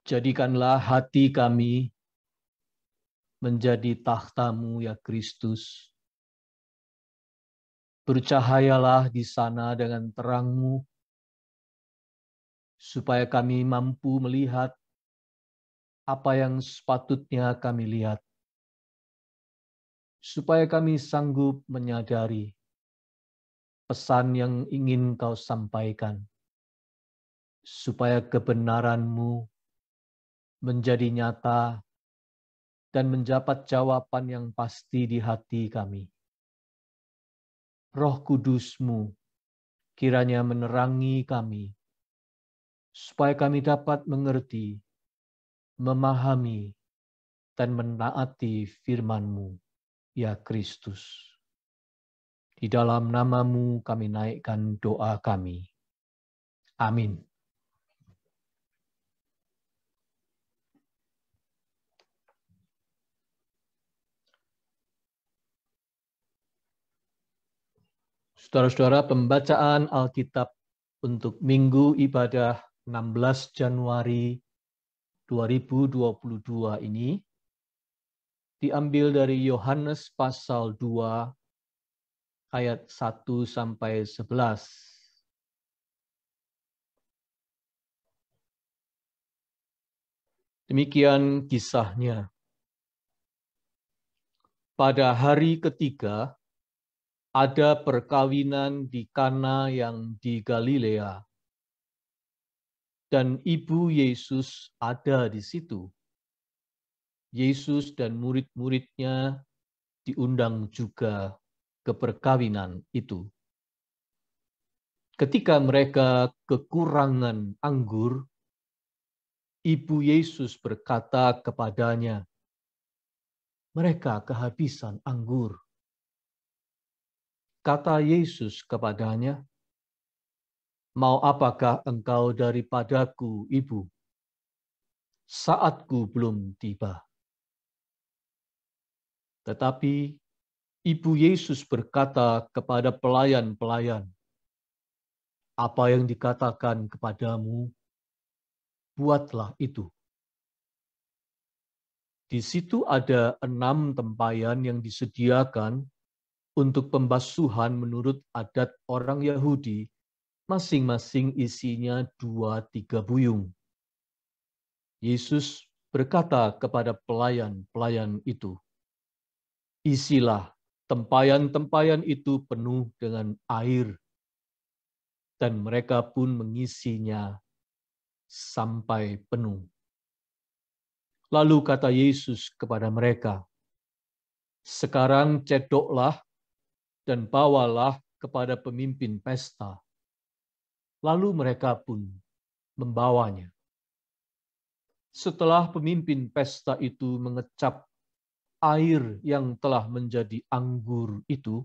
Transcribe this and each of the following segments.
Jadikanlah hati kami menjadi takhta-Mu, ya Kristus. Bercahayalah di sana dengan terang-Mu, supaya kami mampu melihat apa yang sepatutnya kami lihat, supaya kami sanggup menyadari pesan yang ingin Kau sampaikan, supaya kebenaran-Mu menjadi nyata dan mendapat jawaban yang pasti di hati kami. Roh Kudus-Mu kiranya menerangi kami, supaya kami dapat mengerti, memahami, dan menaati firman-Mu, ya Kristus. Di dalam nama-Mu kami naikkan doa kami. Amin. Saudara-saudara, pembacaan Alkitab untuk Minggu Ibadah 16 Januari 2022 ini diambil dari Yohanes pasal 2 ayat 1 sampai 11. Demikian kisahnya. Pada hari ketiga, ada perkawinan di Kana yang di Galilea. Dan ibu Yesus ada di situ. Yesus dan murid-muridnya diundang juga ke perkawinan itu. Ketika mereka kekurangan anggur, ibu Yesus berkata kepadanya, "Mereka kehabisan anggur." Kata Yesus kepadanya, "Mau apakah engkau daripadaku, ibu? Saatku belum tiba." Tetapi ibu Yesus berkata kepada pelayan-pelayan, "Apa yang dikatakan kepadamu, buatlah itu." Di situ ada 6 tempayan yang disediakan untuk pembasuhan menurut adat orang Yahudi, masing-masing isinya 2-3 buyung. Yesus berkata kepada pelayan-pelayan itu, "Isilah tempayan-tempayan itu penuh dengan air." Dan mereka pun mengisinya sampai penuh. Lalu kata Yesus kepada mereka, "Sekarang cedoklah dan bawalah kepada pemimpin pesta." Lalu mereka pun membawanya. Setelah pemimpin pesta itu mengecap air yang telah menjadi anggur itu,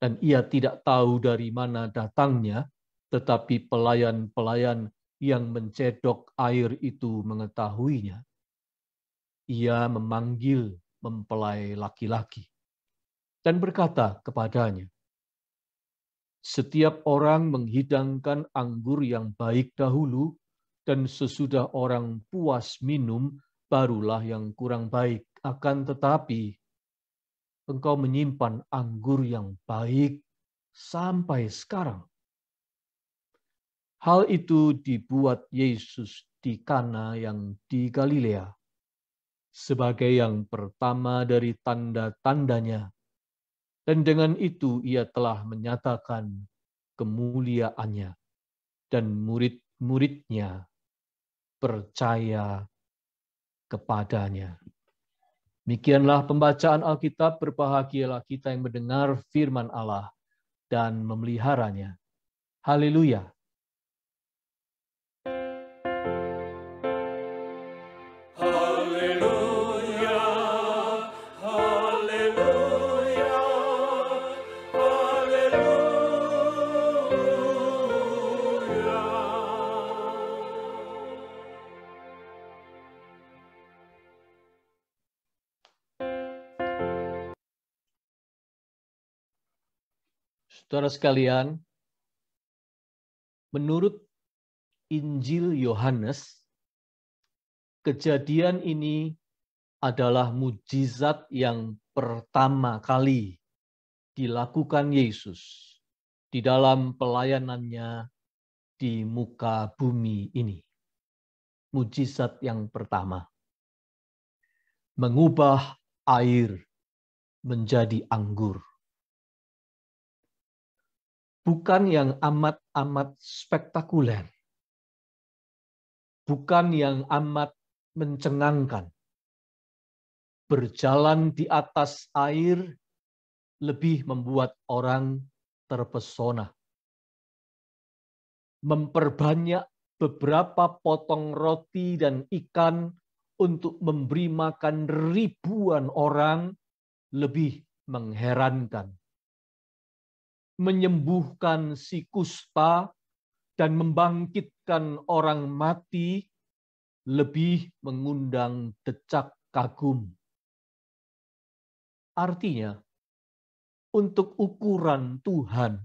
dan ia tidak tahu dari mana datangnya, tetapi pelayan-pelayan yang mencedok air itu mengetahuinya, ia memanggil mempelai laki-laki dan berkata kepadanya, "Setiap orang menghidangkan anggur yang baik dahulu, dan sesudah orang puas minum, barulah yang kurang baik. Akan tetapi, engkau menyimpan anggur yang baik sampai sekarang." Hal itu dibuat Yesus di Kana yang di Galilea sebagai yang pertama dari tanda-tandanya. Dan dengan itu ia telah menyatakan kemuliaannya, dan murid-muridnya percaya kepadanya. Demikianlah pembacaan Alkitab. Berbahagialah kita yang mendengar firman Allah dan memeliharanya. Haleluya. Saudara sekalian, menurut Injil Yohanes, kejadian ini adalah mujizat yang pertama kali dilakukan Yesus di dalam pelayanannya di muka bumi ini. Mujizat yang pertama, mengubah air menjadi anggur. Bukan yang amat-amat spektakuler. Bukan yang amat mencengangkan. Berjalan di atas air lebih membuat orang terpesona. Memperbanyak beberapa potong roti dan ikan untuk memberi makan ribuan orang lebih mengherankan. Menyembuhkan si kusta dan membangkitkan orang mati lebih mengundang decak kagum. Artinya, untuk ukuran Tuhan,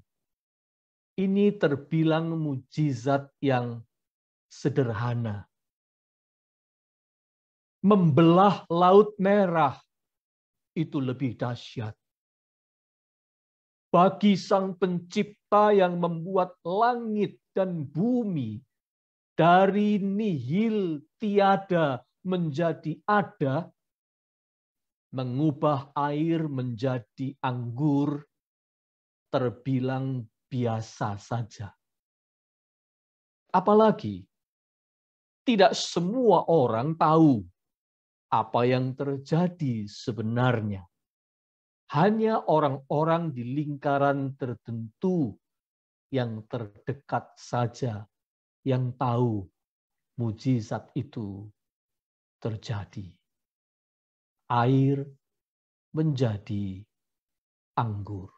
ini terbilang mujizat yang sederhana. Membelah Laut Merah itu lebih dahsyat. Bagi Sang Pencipta yang membuat langit dan bumi dari nihil tiada menjadi ada, mengubah air menjadi anggur terbilang biasa saja. Apalagi tidak semua orang tahu apa yang terjadi sebenarnya. Hanya orang-orang di lingkaran tertentu yang terdekat saja yang tahu mujizat itu terjadi. Air menjadi anggur.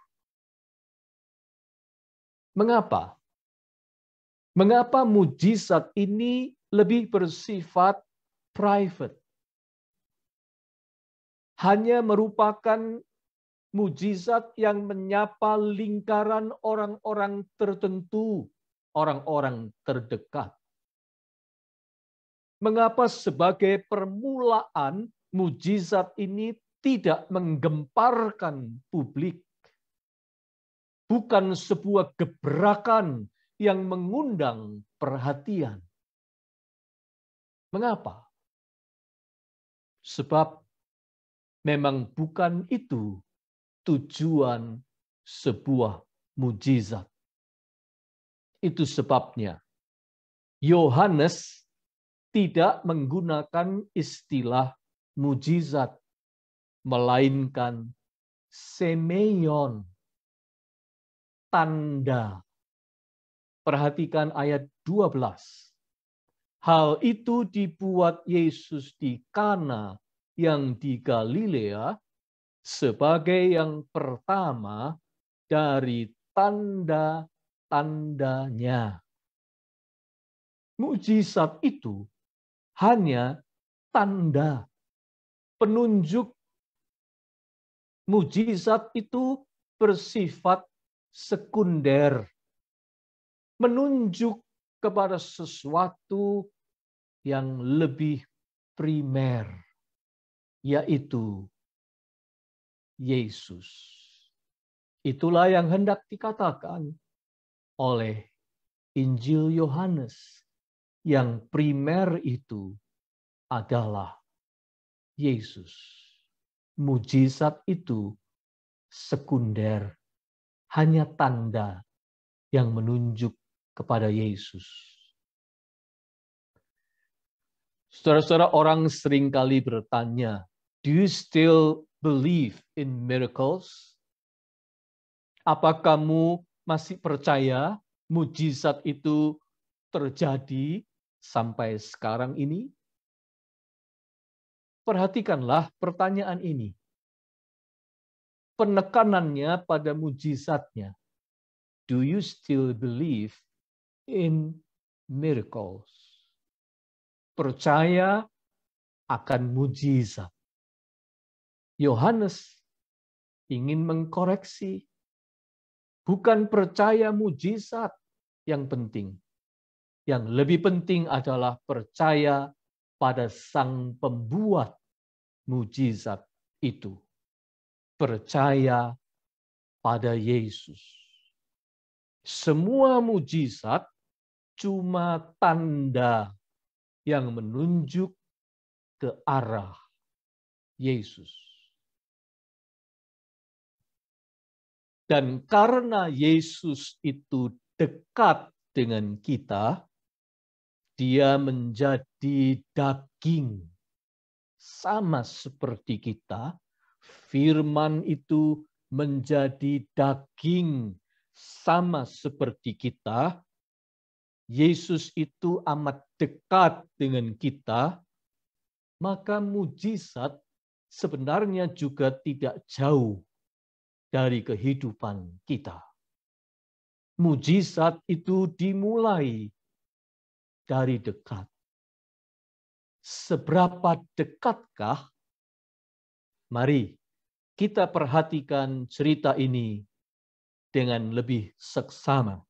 Mengapa? Mengapa mujizat ini lebih bersifat private? Hanya merupakan mujizat yang menyapa lingkaran orang-orang tertentu, orang-orang terdekat. Mengapa sebagai permulaan mujizat ini tidak menggemparkan publik? Bukan sebuah gebrakan yang mengundang perhatian. Mengapa? Sebab memang bukan itu tujuan sebuah mujizat. Itu sebabnya Yohanes tidak menggunakan istilah mujizat, melainkan semeion, tanda. Perhatikan ayat 12. Hal itu dibuat Yesus di Kana yang di Galilea sebagai yang pertama dari tanda-tandanya. Mujizat itu hanya tanda, penunjuk. Mujizat itu bersifat sekunder, menunjuk kepada sesuatu yang lebih primer, yaitu Yesus. Itulah yang hendak dikatakan oleh Injil Yohanes. Yang primer itu adalah Yesus. Mujizat itu sekunder, hanya tanda yang menunjuk kepada Yesus. Saudara-saudara, orang seringkali bertanya, do you still believe in miracles? Apa kamu masih percaya mujizat itu terjadi sampai sekarang ini? Perhatikanlah pertanyaan ini. Penekanannya pada mujizatnya. Do you still believe in miracles? Percaya akan mujizat. Yohanes ingin mengkoreksi. Bukan percaya mujizat yang penting. Yang lebih penting adalah percaya pada Sang Pembuat mujizat itu. Percaya pada Yesus. Semua mujizat cuma tanda yang menunjuk ke arah Yesus. Dan karena Yesus itu dekat dengan kita, dia menjadi daging sama seperti kita. Firman itu menjadi daging sama seperti kita. Yesus itu amat dekat dengan kita, maka mujizat sebenarnya juga tidak jauh dari kehidupan kita. Mujizat itu dimulai dari dekat. Seberapa dekatkah? Mari kita perhatikan cerita ini dengan lebih seksama.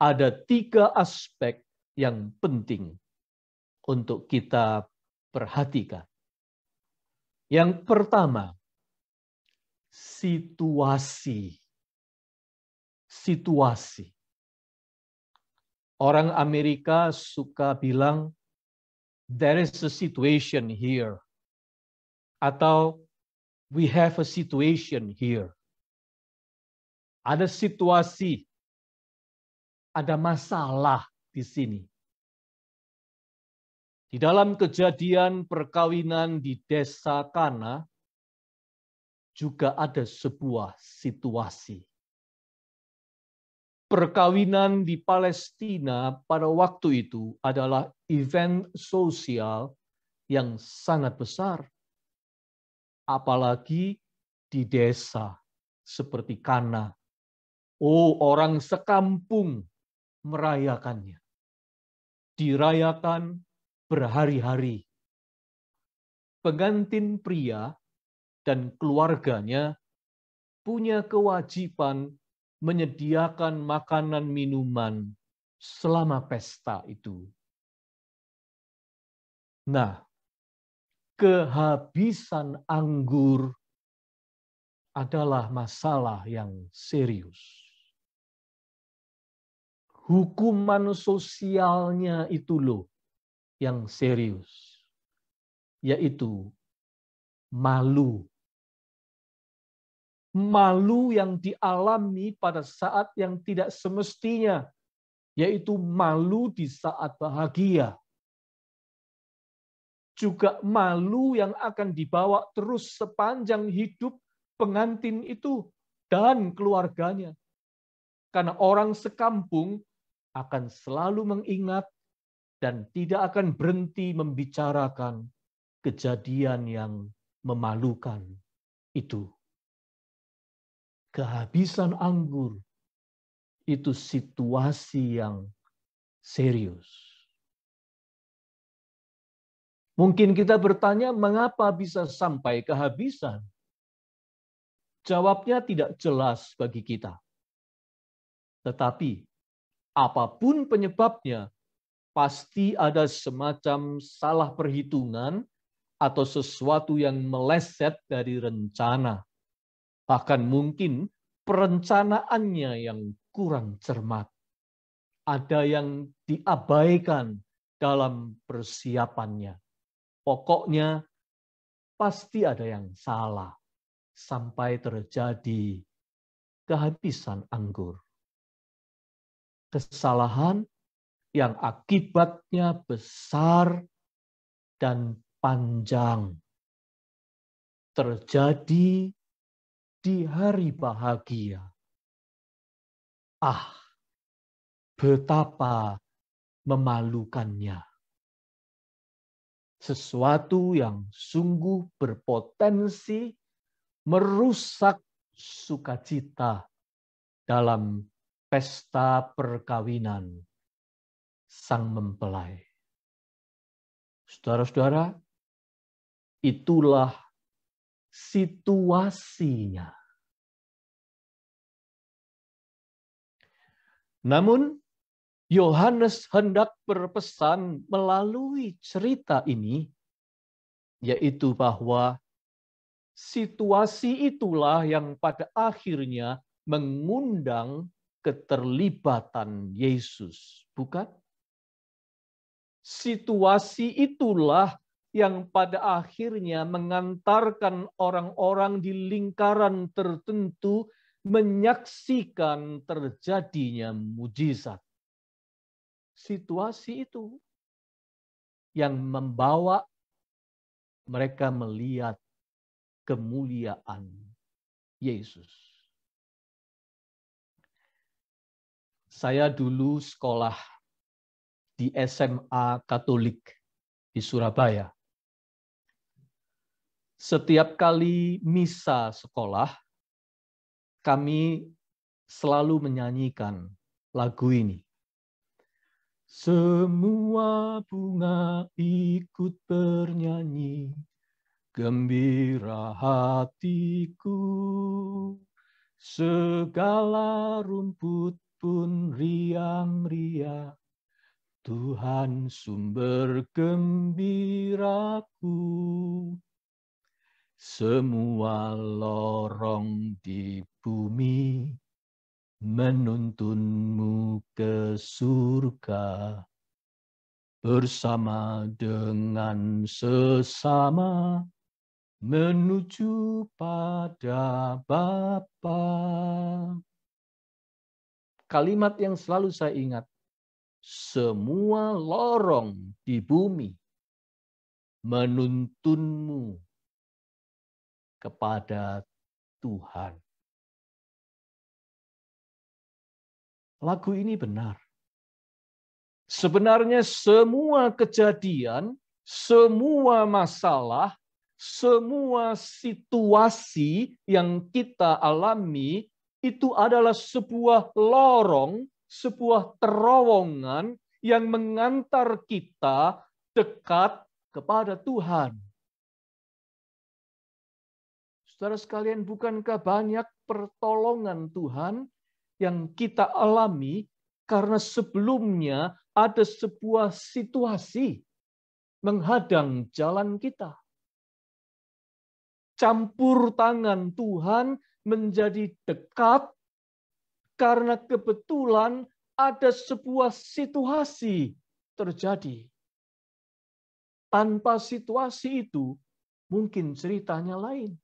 Ada 3 aspek yang penting untuk kita perhatikan. Yang pertama, situasi. Situasi. Orang Amerika suka bilang, there is a situation here. Atau, we have a situation here. Ada situasi, ada masalah di sini. Di dalam kejadian perkawinan di desa Kana, juga ada sebuah situasi. Perkawinan di Palestina pada waktu itu adalah event sosial yang sangat besar. Apalagi di desa seperti Kana. Oh, orang sekampung merayakannya. Dirayakan berhari-hari. Pengantin pria dan keluarganya punya kewajiban menyediakan makanan minuman selama pesta itu. Nah, kehabisan anggur adalah masalah yang serius. Hukuman sosialnya itu loh yang serius, yaitu malu. Malu yang dialami pada saat yang tidak semestinya, yaitu malu di saat bahagia. Juga malu yang akan dibawa terus sepanjang hidup pengantin itu dan keluarganya. Karena orang sekampung akan selalu mengingat dan tidak akan berhenti membicarakan kejadian yang memalukan itu. Kehabisan anggur itu situasi yang serius. Mungkin kita bertanya, mengapa bisa sampai kehabisan? Jawabnya tidak jelas bagi kita. Tetapi, apapun penyebabnya, pasti ada semacam salah perhitungan atau sesuatu yang meleset dari rencana. Bahkan mungkin perencanaannya yang kurang cermat. Ada yang diabaikan dalam persiapannya. Pokoknya pasti ada yang salah sampai terjadi kehabisan anggur. Kesalahan yang akibatnya besar dan panjang. Terjadi di hari bahagia. Ah, betapa memalukannya. Sesuatu yang sungguh berpotensi merusak sukacita dalam pesta perkawinan sang mempelai. Saudara-saudara, itulah situasinya. Namun, Yohanes hendak berpesan melalui cerita ini, yaitu bahwa situasi itulah yang pada akhirnya mengundang keterlibatan Yesus, bukan? Situasi itulah yang pada akhirnya mengantarkan orang-orang di lingkaran tertentu menyaksikan terjadinya mujizat. Situasi itu yang membawa mereka melihat kemuliaan Yesus. Saya dulu sekolah di SMA Katolik di Surabaya. Setiap kali misa sekolah, kami selalu menyanyikan lagu ini. Semua bunga ikut bernyanyi, gembira hatiku. Segala rumput pun riang-riang, Tuhan sumber gembiraku. Semua lorong di bumi menuntunmu ke surga, bersama dengan sesama menuju pada Bapa. Kalimat yang selalu saya ingat, semua lorong di bumi menuntunmu kepada Tuhan. Lagu ini benar. Sebenarnya semua kejadian, semua masalah, semua situasi yang kita alami itu adalah sebuah lorong, sebuah terowongan yang mengantar kita dekat kepada Tuhan. Saudara sekalian, bukankah banyak pertolongan Tuhan yang kita alami karena sebelumnya ada sebuah situasi menghadang jalan kita. Campur tangan Tuhan menjadi dekat karena kebetulan ada sebuah situasi terjadi. Tanpa situasi itu, mungkin ceritanya lain.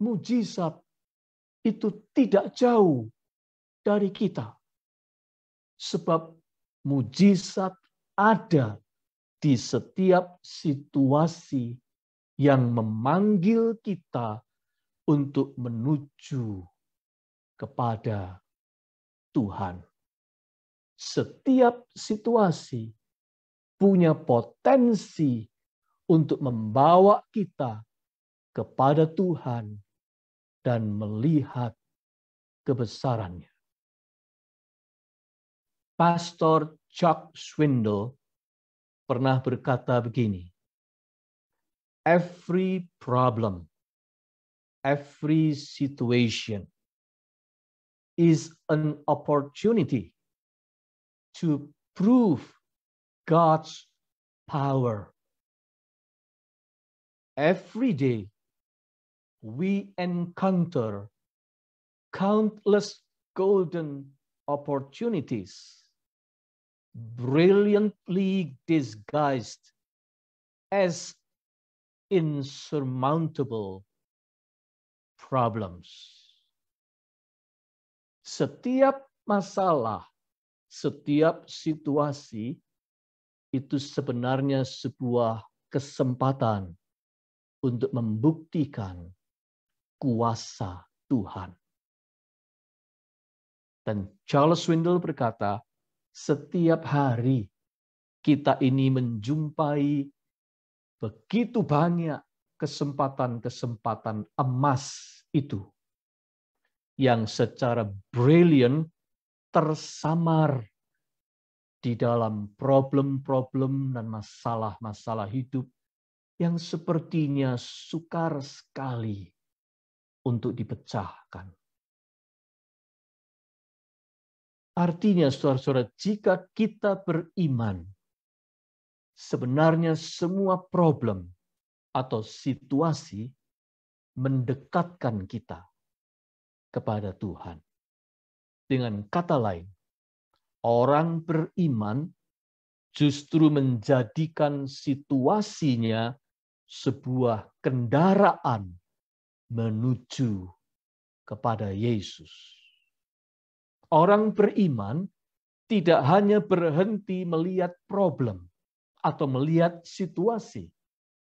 Mujizat itu tidak jauh dari kita. Sebab mujizat ada di setiap situasi yang memanggil kita untuk menuju kepada Tuhan. Setiap situasi punya potensi untuk membawa kita kepada Tuhan dan melihat kebesarannya. Pastor Chuck Swindoll pernah berkata begini, every problem, every situation is an opportunity to prove God's power. Every day we encounter countless golden opportunities, brilliantly disguised as insurmountable problems. Setiap masalah, setiap situasi itu sebenarnya sebuah kesempatan untuk membuktikan kuasa Tuhan. Dan Charles Swindoll berkata, setiap hari kita ini menjumpai begitu banyak kesempatan-kesempatan emas itu yang secara brilliant tersamar di dalam problem-problem dan masalah-masalah hidup yang sepertinya sukar sekali untuk dipecahkan. Artinya, saudara-saudara, jika kita beriman, sebenarnya semua problem atau situasi mendekatkan kita kepada Tuhan. Dengan kata lain, orang beriman justru menjadikan situasinya sebuah kendaraan menuju kepada Yesus. Orang beriman tidak hanya berhenti melihat problem atau melihat situasi,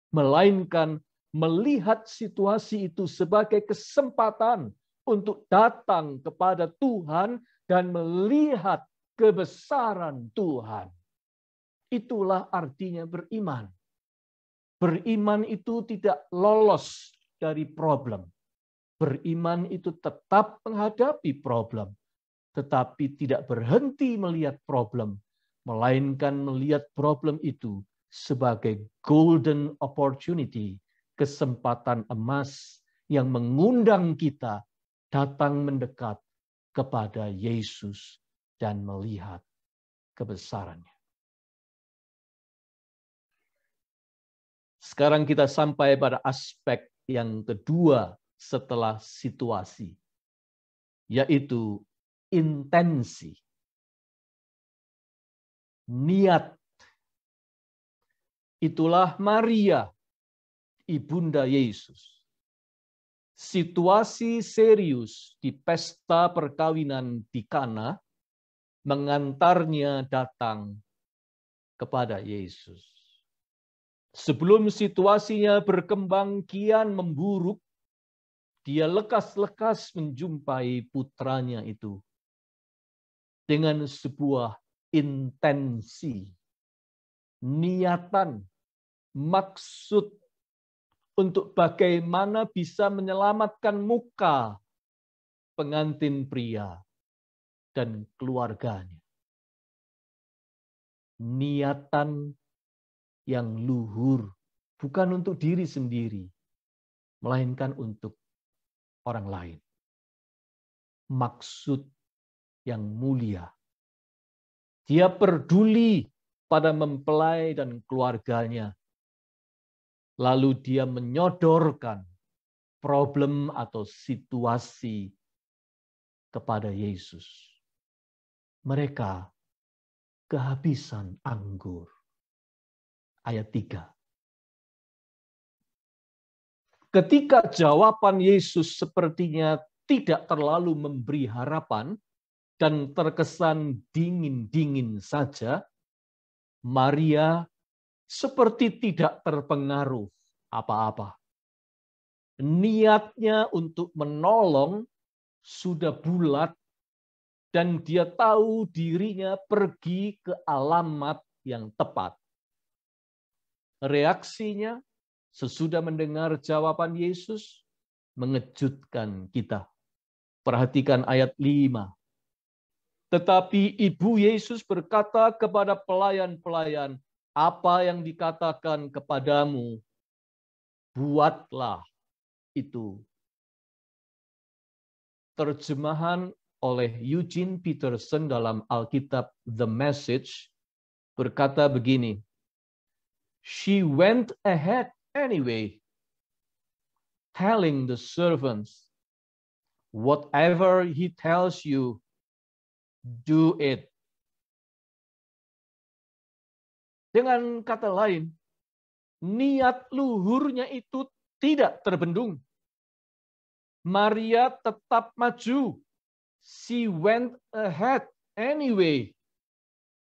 melainkan melihat situasi itu sebagai kesempatan untuk datang kepada Tuhan dan melihat kebesaran Tuhan. Itulah artinya beriman. Beriman itu tidak lolos dari problem. Beriman itu tetap menghadapi problem, tetapi tidak berhenti melihat problem, melainkan melihat problem itu sebagai golden opportunity, kesempatan emas yang mengundang kita datang mendekat kepada Yesus dan melihat kebesarannya. Sekarang kita sampai pada aspek yang kedua setelah situasi, yaitu intensi, niat. Itulah Maria, ibunda Yesus. Situasi serius di pesta perkawinan di Kana mengantarnya datang kepada Yesus. Sebelum situasinya berkembang kian memburuk, dia lekas-lekas menjumpai putranya itu dengan sebuah intensi, niatan, maksud untuk bagaimana bisa menyelamatkan muka pengantin pria dan keluarganya. Niatan yang luhur, bukan untuk diri sendiri, melainkan untuk orang lain. Maksud yang mulia. Dia peduli pada mempelai dan keluarganya. Lalu dia menyodorkan problem atau situasi kepada Yesus. Mereka kehabisan anggur. Ayat 3. Ketika jawaban Yesus sepertinya tidak terlalu memberi harapan dan terkesan dingin-dingin saja, Maria seperti tidak terpengaruh apa-apa. Niatnya untuk menolong sudah bulat dan dia tahu dirinya pergi ke alamat yang tepat. Reaksinya sesudah mendengar jawaban Yesus mengejutkan kita. Perhatikan ayat 5. Tetapi ibu Yesus berkata kepada pelayan-pelayan, apa yang dikatakan kepadamu, buatlah itu. Terjemahan oleh Eugene Peterson dalam Alkitab The Message berkata begini, she went ahead anyway, telling the servants, whatever he tells you, do it. Dengan kata lain, niat luhurnya itu tidak terbendung. Maria tetap maju. She went ahead anyway.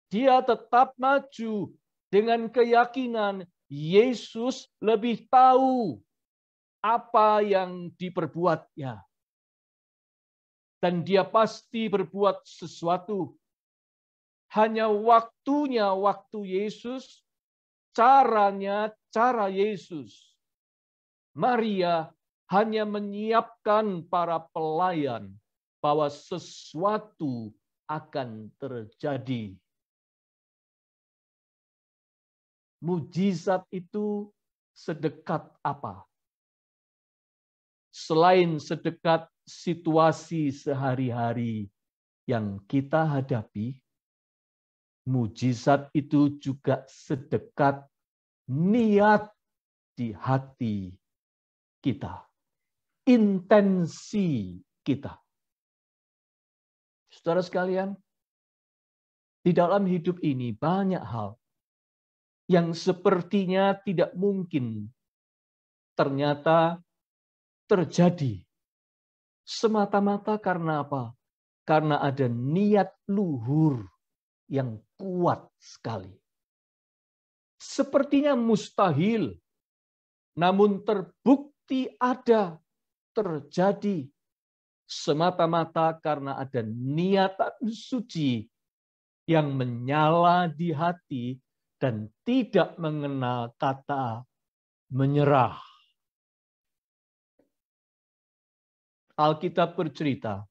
Dia tetap maju dengan keyakinan Yesus lebih tahu apa yang diperbuatnya. Dan dia pasti berbuat sesuatu. Hanya waktunya waktu Yesus, caranya cara Yesus. Maria hanya menyiapkan para pelayan bahwa sesuatu akan terjadi. Mujizat itu sedekat apa? Selain sedekat situasi sehari-hari yang kita hadapi, mujizat itu juga sedekat niat di hati kita, intensi kita. Saudara sekalian, di dalam hidup ini banyak hal yang sepertinya tidak mungkin ternyata terjadi. Semata-mata karena apa? Karena ada niat luhur yang kuat sekali. Sepertinya mustahil, namun terbukti ada, terjadi. Semata-mata karena ada niatan suci yang menyala di hati dan tidak mengenal kata menyerah. Alkitab bercerita,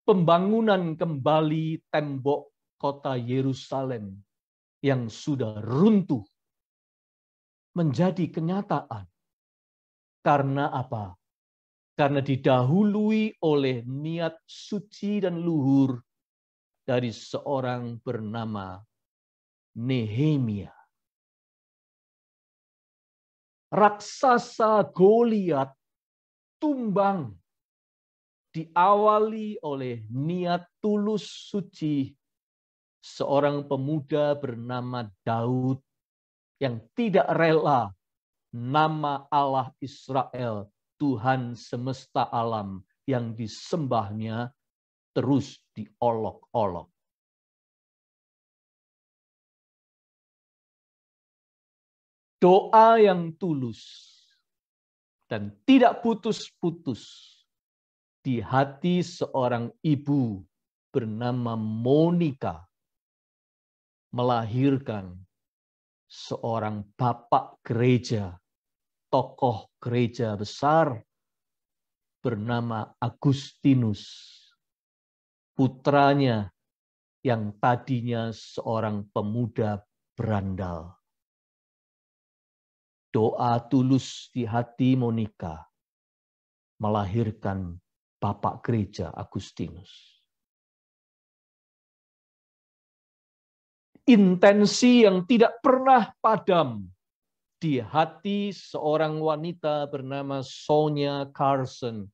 pembangunan kembali tembok kota Yerusalem yang sudah runtuh menjadi kenyataan. Karena apa? Karena didahului oleh niat suci dan luhur dari seorang bernama Nehemia. Raksasa Goliat tumbang diawali oleh niat tulus suci seorang pemuda bernama Daud yang tidak rela nama Allah Israel, Tuhan semesta alam yang disembahnya terus diolok-olok. Doa yang tulus dan tidak putus-putus di hati seorang ibu bernama Monica melahirkan seorang bapak gereja, tokoh gereja besar bernama Agustinus. Putranya yang tadinya seorang pemuda berandal. Doa tulus di hati Monica melahirkan bapak gereja Agustinus. Intensi yang tidak pernah padam di hati seorang wanita bernama Sonia Carson.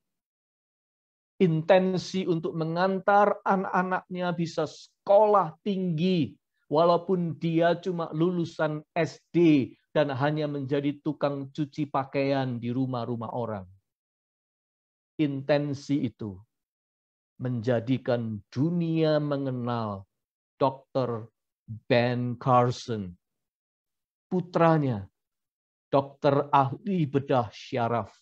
Intensi untuk mengantar anak-anaknya bisa sekolah tinggi, walaupun dia cuma lulusan SD dan hanya menjadi tukang cuci pakaian di rumah-rumah orang. Intensi itu menjadikan dunia mengenal Dr. Ben Carson, putranya, dokter ahli bedah syaraf,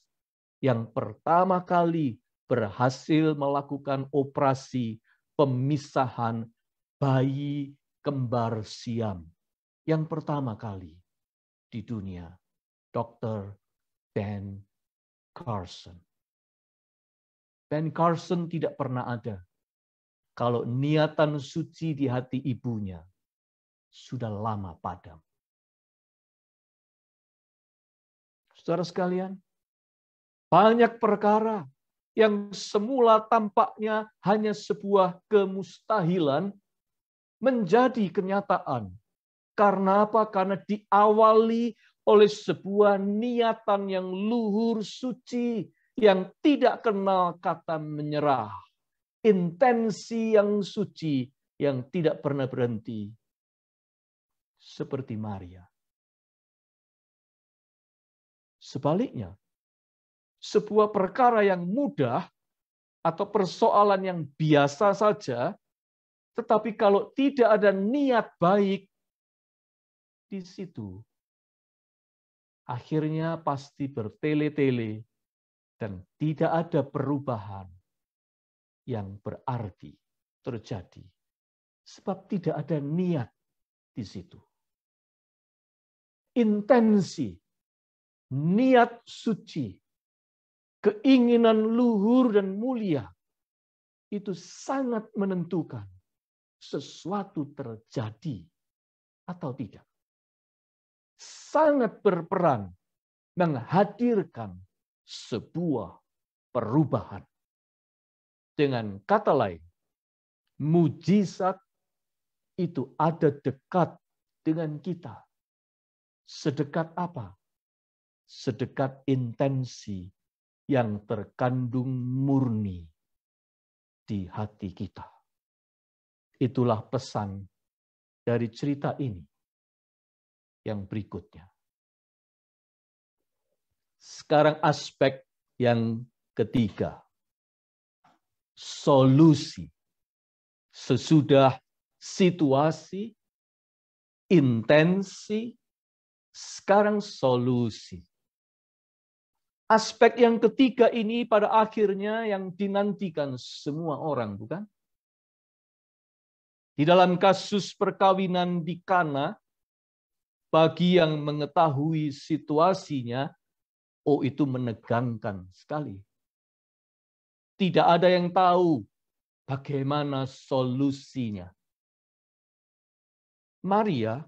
yang pertama kali berhasil melakukan operasi pemisahan bayi kembar siam. Yang pertama kali di dunia, Dr. Ben Carson. Ben Carson tidak pernah ada kalau niatan suci di hati ibunya sudah lama padam. Saudara sekalian, banyak perkara yang semula tampaknya hanya sebuah kemustahilan menjadi kenyataan. Karena apa? Karena diawali oleh sebuah niatan yang luhur suci yang tidak kenal kata menyerah. Intensi yang suci yang tidak pernah berhenti. Seperti Maria. Sebaliknya, sebuah perkara yang mudah atau persoalan yang biasa saja, tetapi kalau tidak ada niat baik di situ, akhirnya pasti bertele-tele dan tidak ada perubahan yang berarti terjadi. Sebab tidak ada niat di situ. Intensi, niat suci, keinginan luhur dan mulia, itu sangat menentukan sesuatu terjadi atau tidak. Sangat berperan menghadirkan sebuah perubahan. Dengan kata lain, mujizat itu ada dekat dengan kita. Sedekat apa? Sedekat intensi yang terkandung murni di hati kita. Itulah pesan dari cerita ini yang berikutnya. Sekarang aspek yang ketiga. Solusi. Sesudah situasi, intensi, sekarang solusi. Aspek yang ketiga ini pada akhirnya yang dinantikan semua orang, bukan? Di dalam kasus perkawinan di Kana, bagi yang mengetahui situasinya, itu menegangkan sekali. Tidak ada yang tahu bagaimana solusinya. Maria,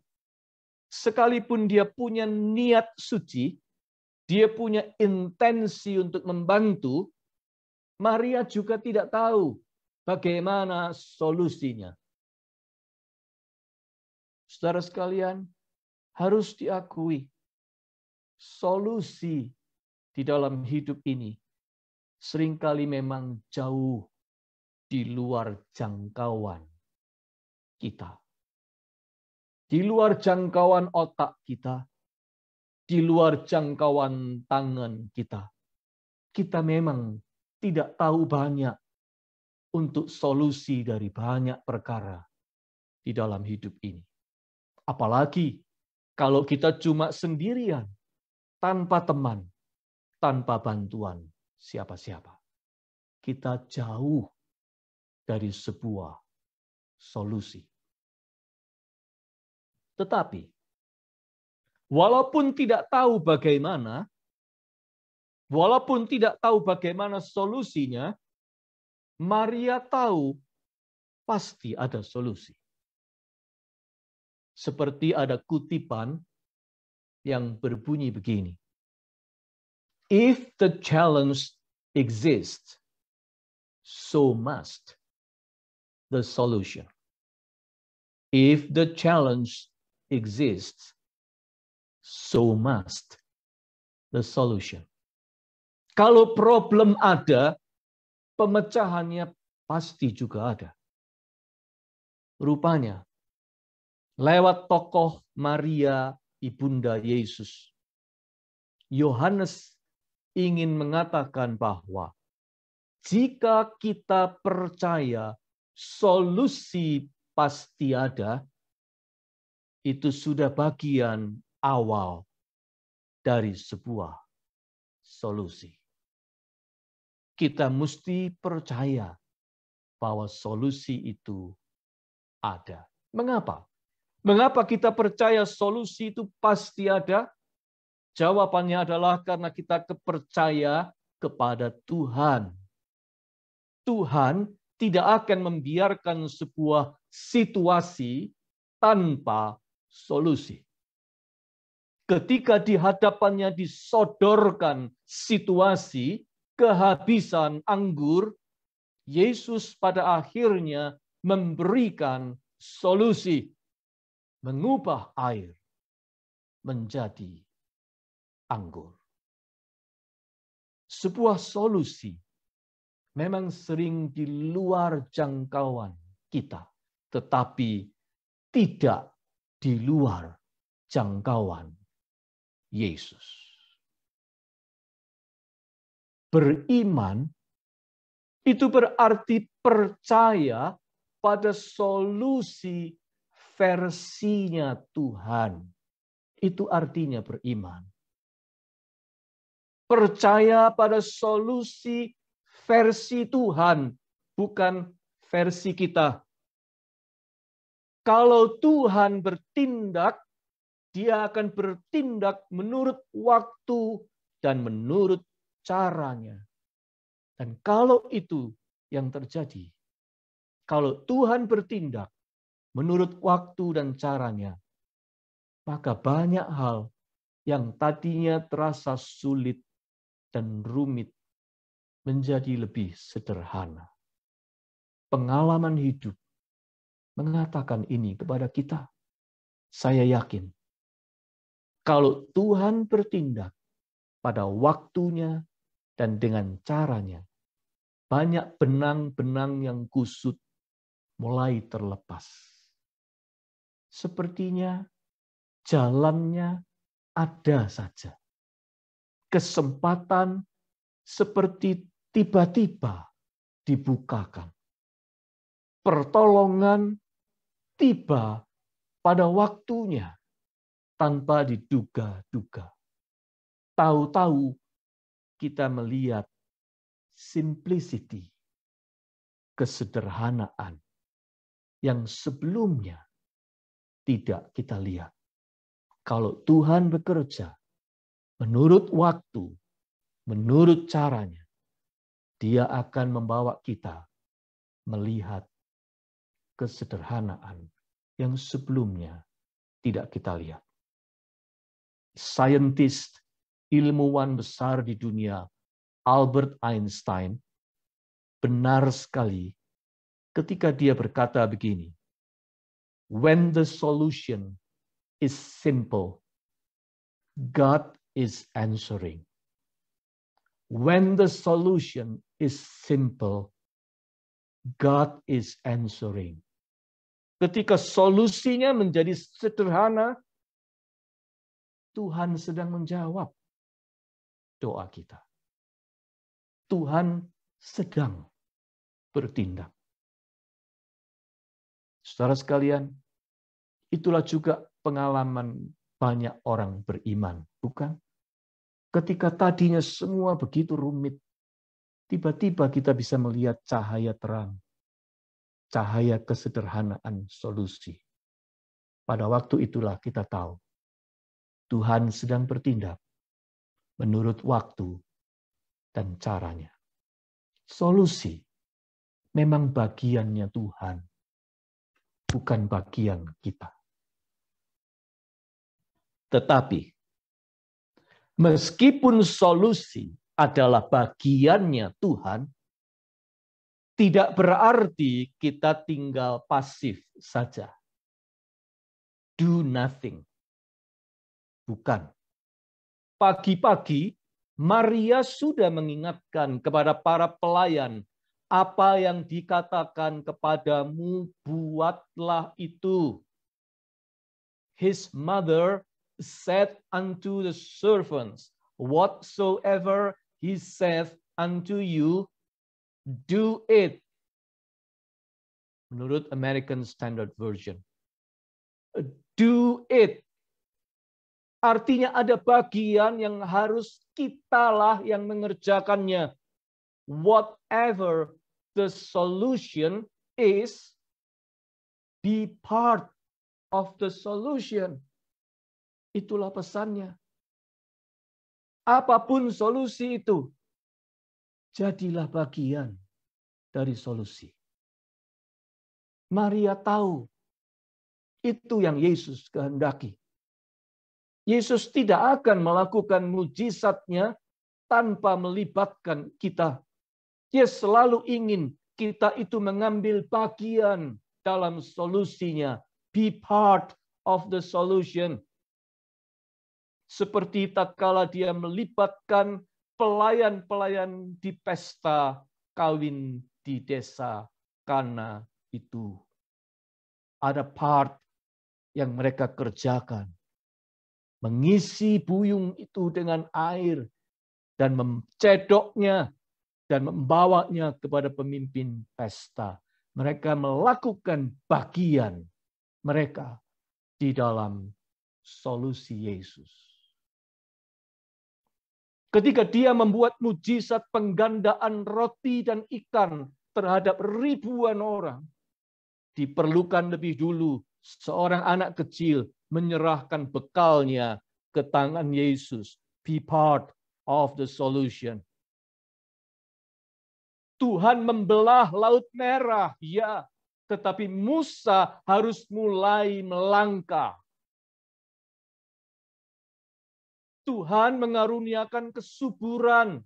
sekalipun dia punya niat suci, dia punya intensi untuk membantu, Maria juga tidak tahu bagaimana solusinya. Saudara sekalian, harus diakui, solusi di dalam hidup ini seringkali memang jauh di luar jangkauan kita. Di luar jangkauan otak kita, di luar jangkauan tangan kita. Kita memang tidak tahu banyak untuk solusi dari banyak perkara di dalam hidup ini. Apalagi kalau kita cuma sendirian, tanpa teman, tanpa bantuan siapa-siapa. Kita jauh dari sebuah solusi. Tetapi, walaupun tidak tahu bagaimana solusinya, Maria tahu pasti ada solusi. Seperti ada kutipan yang berbunyi begini. If the challenge exists, so must the solution. If the challenge exists, so must the solution. Kalau problem ada, pemecahannya pasti juga ada. Rupanya, lewat tokoh Maria, ibunda Yesus, Yohanes ingin mengatakan bahwa jika kita percaya solusi pasti ada, itu sudah bagian awal dari sebuah solusi. Kita mesti percaya bahwa solusi itu ada. Mengapa? Mengapa kita percaya solusi itu pasti ada? Jawabannya adalah karena kita percaya kepada Tuhan. Tuhan tidak akan membiarkan sebuah situasi tanpa solusi. Ketika di hadapannya disodorkan situasi kehabisan anggur, Yesus pada akhirnya memberikan solusi, mengubah air menjadi anggur. Sebuah solusi memang sering di luar jangkauan kita, tetapi tidak di luar jangkauan Yesus. Beriman itu berarti percaya pada solusi versinya Tuhan. Itu artinya beriman. Percaya pada solusi versi Tuhan, bukan versi kita. Kalau Tuhan bertindak, Dia akan bertindak menurut waktu dan menurut caranya. Dan kalau itu yang terjadi, kalau Tuhan bertindak menurut waktu dan caranya, maka banyak hal yang tadinya terasa sulit dan rumit menjadi lebih sederhana. Pengalaman hidup mengatakan ini kepada kita. Saya yakin, kalau Tuhan bertindak pada waktunya dan dengan caranya, banyak benang-benang yang kusut mulai terlepas. Sepertinya jalannya ada saja. Kesempatan seperti tiba-tiba dibukakan. Pertolongan tiba pada waktunya tanpa diduga-duga. Tahu-tahu kita melihat simplicity, kesederhanaan yang sebelumnya tidak kita lihat. Kalau Tuhan bekerja menurut waktu, menurut caranya, Dia akan membawa kita melihat kesederhanaan yang sebelumnya tidak kita lihat. Saintis, ilmuwan besar di dunia, Albert Einstein, benar sekali ketika dia berkata begini, when the solution is simple, God is answering. When the solution is simple, God is answering. Ketika solusinya menjadi sederhana, Tuhan sedang menjawab doa kita. Tuhan sedang bertindak. Saudara sekalian, itulah juga pengalaman banyak orang beriman, bukan? Ketika tadinya semua begitu rumit, tiba-tiba kita bisa melihat cahaya terang, cahaya kesederhanaan solusi. Pada waktu itulah kita tahu, Tuhan sedang bertindak menurut waktu dan caranya. Solusi memang bagiannya Tuhan, bukan bagian kita. Tetapi, meskipun solusi adalah bagiannya Tuhan, tidak berarti kita tinggal pasif saja. Do nothing. Bukan. Pagi-pagi, Maria sudah mengingatkan kepada para pelayan, apa yang dikatakan kepadamu, buatlah itu. His mother said unto the servants, whatsoever he saith unto you, do it. Menurut American Standard Version. Do it. Artinya ada bagian yang harus kitalah yang mengerjakannya. Whatever the solution is, be part of the solution. Itulah pesannya. Apapun solusi itu, jadilah bagian dari solusi. Maria tahu itu yang Yesus kehendaki. Yesus tidak akan melakukan mujizatnya tanpa melibatkan kita. Dia selalu ingin kita itu mengambil bagian dalam solusinya. Be part of the solution. Seperti tatkala dia melibatkan pelayan-pelayan di pesta kawin di desa Kana itu. Ada part yang mereka kerjakan. Mengisi buyung itu dengan air dan mencedoknya dan membawanya kepada pemimpin pesta. Mereka melakukan bagian mereka di dalam solusi Yesus. Ketika dia membuat mujizat penggandaan roti dan ikan terhadap ribuan orang, diperlukan lebih dulu seorang anak kecil menyerahkan bekalnya ke tangan Yesus. Be part of the solution. Tuhan membelah Laut Merah, ya. Tetapi Musa harus mulai melangkah. Tuhan mengaruniakan kesuburan,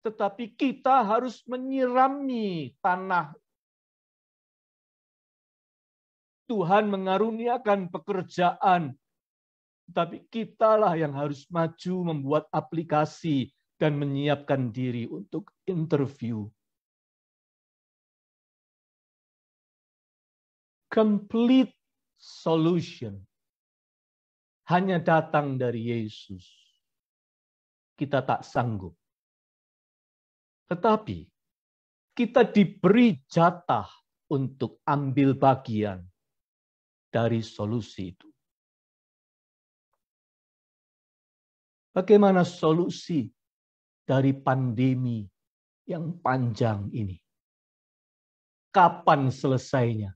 tetapi kita harus menyirami tanah. Tuhan mengaruniakan pekerjaan, tapi kitalah yang harus maju membuat aplikasi dan menyiapkan diri untuk interview. Complete solution hanya datang dari Yesus. Kita tak sanggup. Tetapi kita diberi jatah untuk ambil bagian dari solusi itu. Bagaimana solusi dari pandemi yang panjang ini? Kapan selesainya?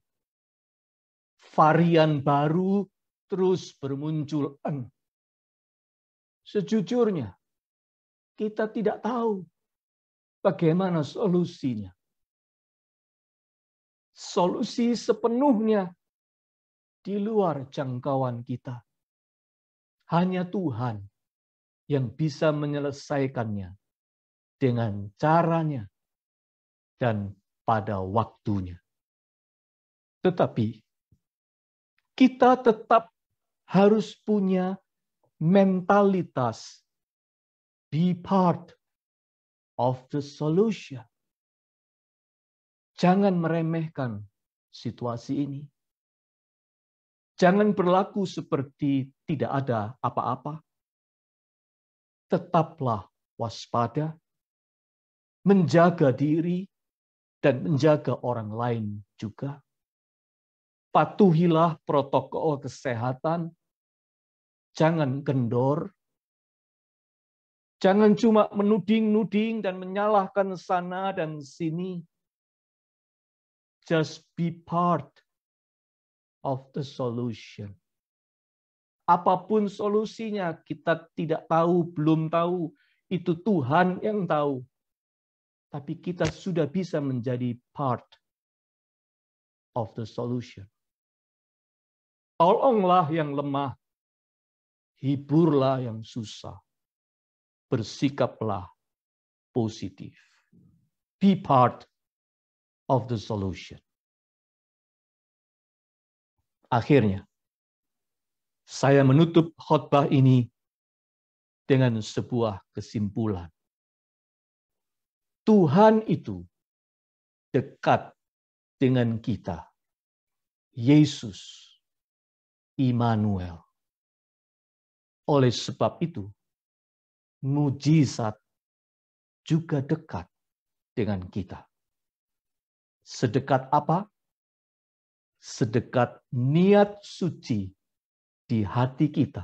Varian baru terus bermunculan. Sejujurnya, kita tidak tahu bagaimana solusinya. Solusi sepenuhnya di luar jangkauan kita. Hanya Tuhan yang bisa menyelesaikannya dengan caranya dan pada waktunya. Tetapi kita tetap harus punya mentalitas be part of the solution. Jangan meremehkan situasi ini. Jangan berlaku seperti tidak ada apa-apa. Tetaplah waspada, menjaga diri, dan menjaga orang lain juga. Patuhilah protokol kesehatan, jangan kendor, jangan cuma menuding-nuding dan menyalahkan sana dan sini. Just be part of the solution. Apapun solusinya, kita tidak tahu, belum tahu. Itu Tuhan yang tahu. Tapi kita sudah bisa menjadi part of the solution. Tolonglah yang lemah. Hiburlah yang susah. Bersikaplah positif. Be part of the solution. Akhirnya, saya menutup khotbah ini dengan sebuah kesimpulan. Tuhan itu dekat dengan kita. Yesus, Immanuel. Oleh sebab itu, mujizat juga dekat dengan kita. Sedekat apa? Sedekat niat suci di hati kita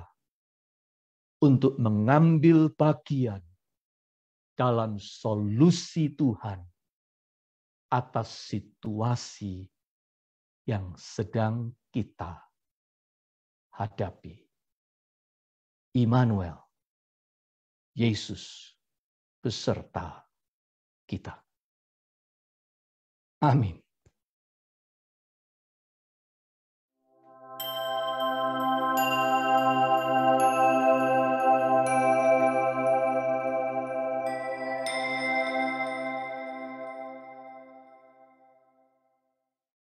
untuk mengambil bagian dalam solusi Tuhan atas situasi yang sedang kita hadapi. Immanuel, Yesus beserta kita. Amin.